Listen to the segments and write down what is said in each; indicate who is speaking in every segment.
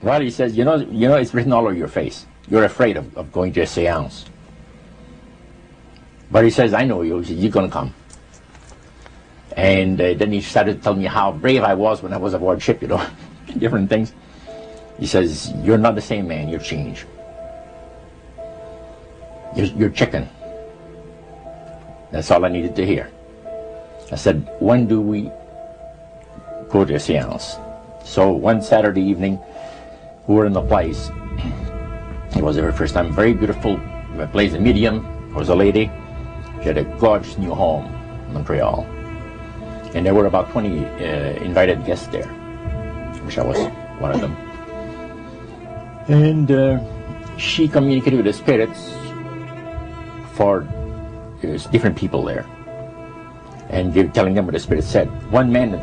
Speaker 1: Well, he says, you know, it's written all over your face. You're afraid of going to a seance. But he says, I know you. He says, you're going to come. And then he started telling me how brave I was when I was aboard ship, you know, different things. He says, you're not the same man, you're changed. You're chicken. That's all I needed to hear. I said, when do we go to a seance? So one Saturday evening, we were in the place. It was the very first time. Very beautiful place, a medium. There was a lady. She had a gorgeous new home in Montreal. And there were about 20 invited guests there, which I was one of them. And she communicated with the spirits for there's different people there. And they were telling them what the spirit said. One man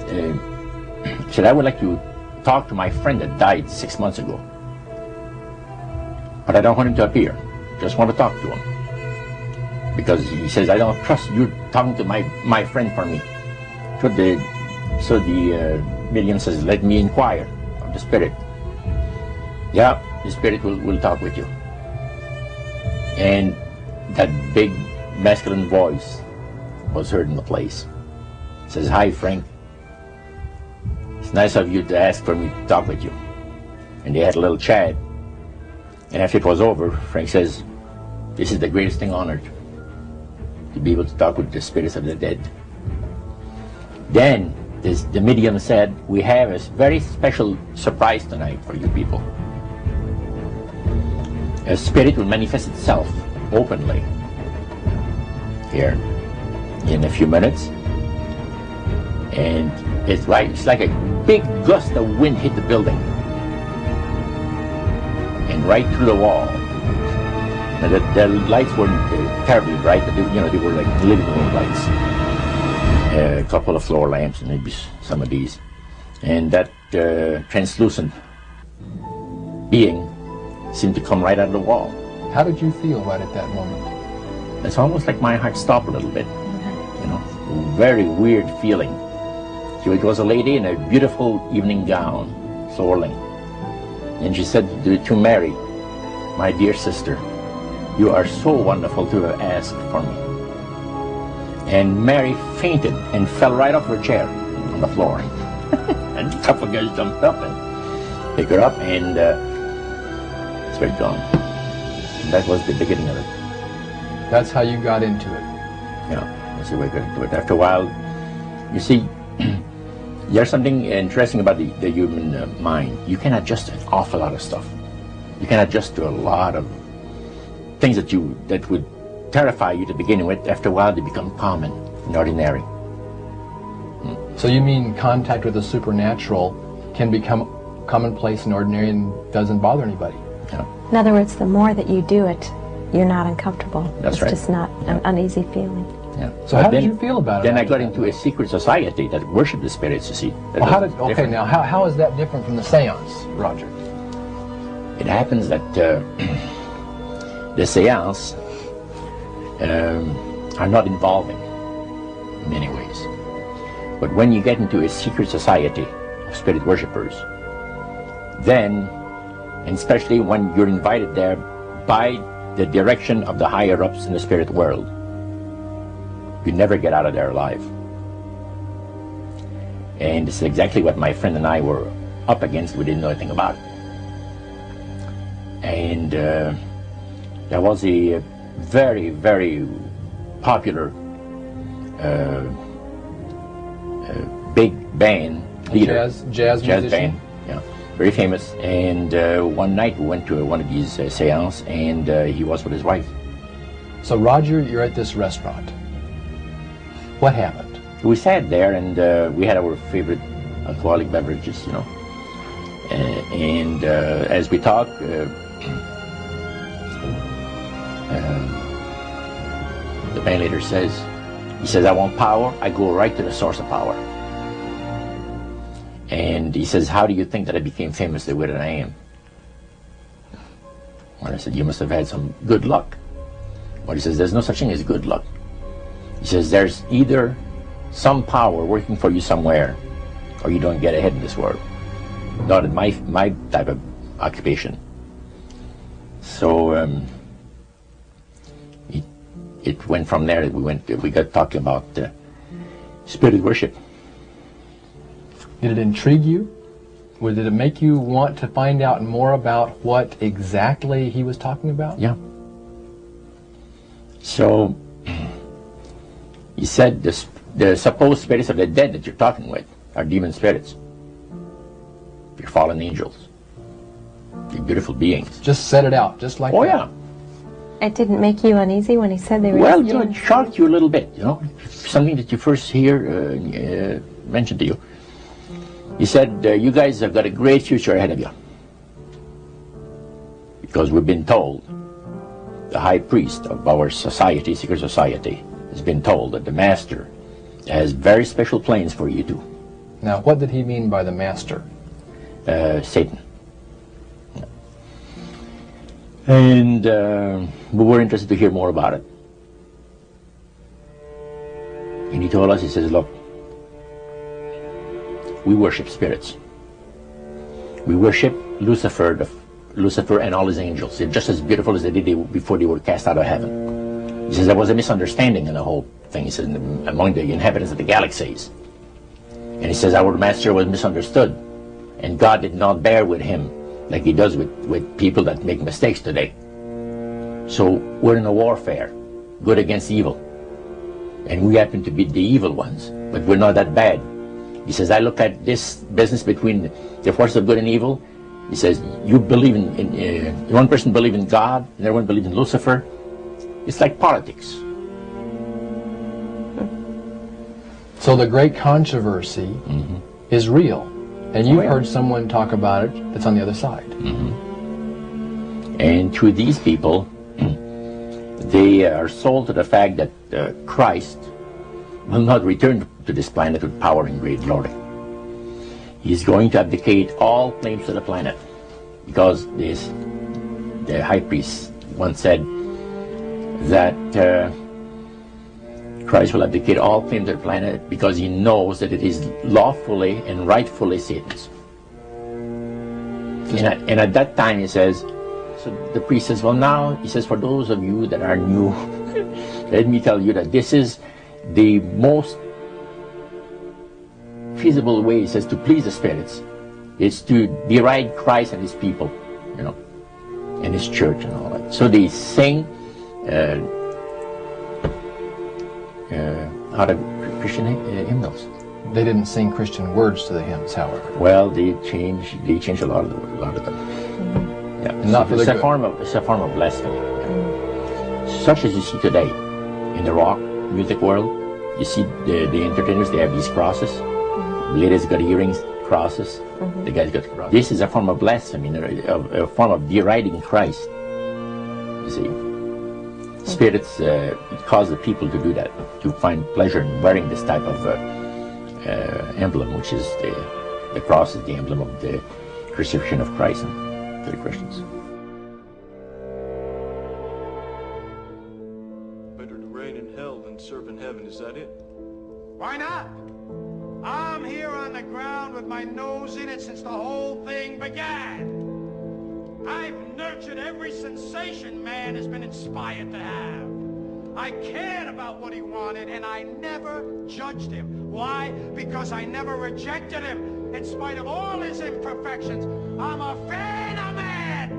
Speaker 1: said, I would like to talk to my friend that died 6 months ago. But I don't want him to appear. Just want to talk to him. Because he says, I don't trust you talking to my friend for me. So the medium says, let me inquire of the spirit. Yeah, the spirit will talk with you. And that big masculine voice was heard in the place. It says, hi Frank, it's nice of you to ask for me to talk with you. And they had a little chat. And after it was over, Frank says, this is the greatest thing on earth, to be able to talk with the spirits of the dead. Then the medium said, we have a very special surprise tonight for you people. A spirit will manifest itself openly here in a few minutes. And it's like a big gust of wind hit the building. And right through the wall. Now the lights weren't terribly bright, but they were like living room lights. A couple of floor lamps and maybe some of these. And that translucent being seemed to come right out of the wall.
Speaker 2: How did you feel right at that moment?
Speaker 1: It's almost like my heart stopped a little bit. You know, very weird feeling. So it was a lady in a beautiful evening gown, swirling. And she said to Mary, my dear sister, you are so wonderful to have asked for me. And Mary fainted and fell right off her chair on the floor. And a couple of guys jumped up and picked her up, and it's very gone. And that was the beginning of it.
Speaker 2: That's how you got into it.
Speaker 1: Yeah, that's the way I got into it. After a while, you see, there's something interesting about the human mind. You can adjust to an awful lot of stuff. You can adjust to a lot of things that would terrify you to begin with. After a while, they become common and ordinary.
Speaker 2: So you mean contact with the supernatural can become commonplace and ordinary and doesn't bother anybody?
Speaker 1: Yeah.
Speaker 3: In other words, the more that you do it, you're not uncomfortable.
Speaker 1: That's right.
Speaker 3: It's just not an uneasy feeling.
Speaker 1: Yeah.
Speaker 2: So how did you feel about it?
Speaker 1: Then I got into a secret society that worshipped the spirits, you see.
Speaker 2: Well, now how is that different from the seance, Roger?
Speaker 1: It happens that the seance are not involving in many ways. But when you get into a secret society of spirit worshippers, then, and especially when you're invited there by the direction of the higher-ups in the spirit world, you never get out of there alive. And this is exactly what my friend and I were up against. We didn't know anything about it. And there was a very, very popular big band leader.
Speaker 2: Jazz musician?
Speaker 1: Band, yeah, very famous. And one night we went to one of these seances, and he was with his wife.
Speaker 2: So Roger, you're at this restaurant. What happened?
Speaker 1: We sat there, and we had our favorite alcoholic beverages, you know. And as we talked, the band leader says, I want power. I go right to the source of power. And he says, how do you think that I became famous the way that I am? Well, I said, you must have had some good luck. Well, he says, there's no such thing as good luck. He says, there's either some power working for you somewhere, or you don't get ahead in this world. Not in my type of occupation. So it went from there. We got talking about spirit worship.
Speaker 2: Did it intrigue you? Or did it make you want to find out more about what exactly he was talking about?
Speaker 1: Yeah. So he said the supposed spirits of the dead that you're talking with are demon spirits. They're fallen angels. They're beautiful beings.
Speaker 2: Just set it out, just like that.
Speaker 1: Oh yeah.
Speaker 3: It didn't make you uneasy when he said they were
Speaker 1: Well,
Speaker 3: just
Speaker 1: it
Speaker 3: demon
Speaker 1: shocked you a little bit, something that you first hear mentioned to you. He said, you guys have got a great future ahead of you. Because we've been told, the high priest of our society, secret society, has been told that the master has very special plans for you too.
Speaker 2: Now, what did he mean by the master?
Speaker 1: Satan. And we were interested to hear more about it. And he told us, he says, look, we worship spirits. We worship Lucifer and all his angels. They're just as beautiful as they did before they were cast out of heaven. He says there was a misunderstanding in the whole thing. He says among the inhabitants of the galaxies. And he says our master was misunderstood. And God did not bear with him like he does with people that make mistakes today. So we're in a warfare, good against evil. And we happen to be the evil ones, but we're not that bad. He says, I look at this business between the forces of good and evil. He says, you believe in one person believes in God, and everyone believes in Lucifer. It's like politics.
Speaker 2: So the great controversy is real. And you've heard someone talk about it that's on the other side.
Speaker 1: And to these people, they are sold to the fact that Christ will not return to this planet with power and great glory. He's going to abdicate all claims to the planet, because the high priest once said that Christ will abdicate all claims to the planet because he knows that it is lawfully and rightfully Satan's. And at that time he says, so the priest says, well now, he says, for those of you that are new, let me tell you that this is the most feasible way, he says, to please the spirits. It's to deride Christ and his people, and his church and all that. So they sing out of Christian hymnals.
Speaker 2: They didn't sing Christian words to the hymns, however.
Speaker 1: Well, they changed a lot of them. Yeah,
Speaker 2: and not for the good.
Speaker 1: It's a form of blasphemy. Such as you see today in the rock music world. You see the entertainers, they have these crosses. The ladies got earrings, crosses. The guys got crosses. This is a form of blasphemy, a form of deriding Christ. You see, spirits cause the people to do that, to find pleasure in wearing this type of emblem, which is the cross is the emblem of the crucifixion of Christ to the Christians.
Speaker 4: Better to reign in hell than serve in heaven, is that it?
Speaker 5: Why not? I'm here on the ground with my nose in it since the whole thing began. I've nurtured every sensation man has been inspired to have. I cared about what he wanted, and I never judged him. Why? Because I never rejected him. In spite of all his imperfections, I'm a fan of man.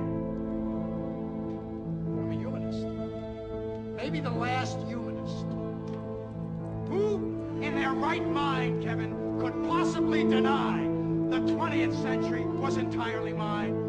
Speaker 5: I'm a humanist. Maybe the last humanist. Who in their right mind, Kevin, could possibly deny the 20th century was entirely mine?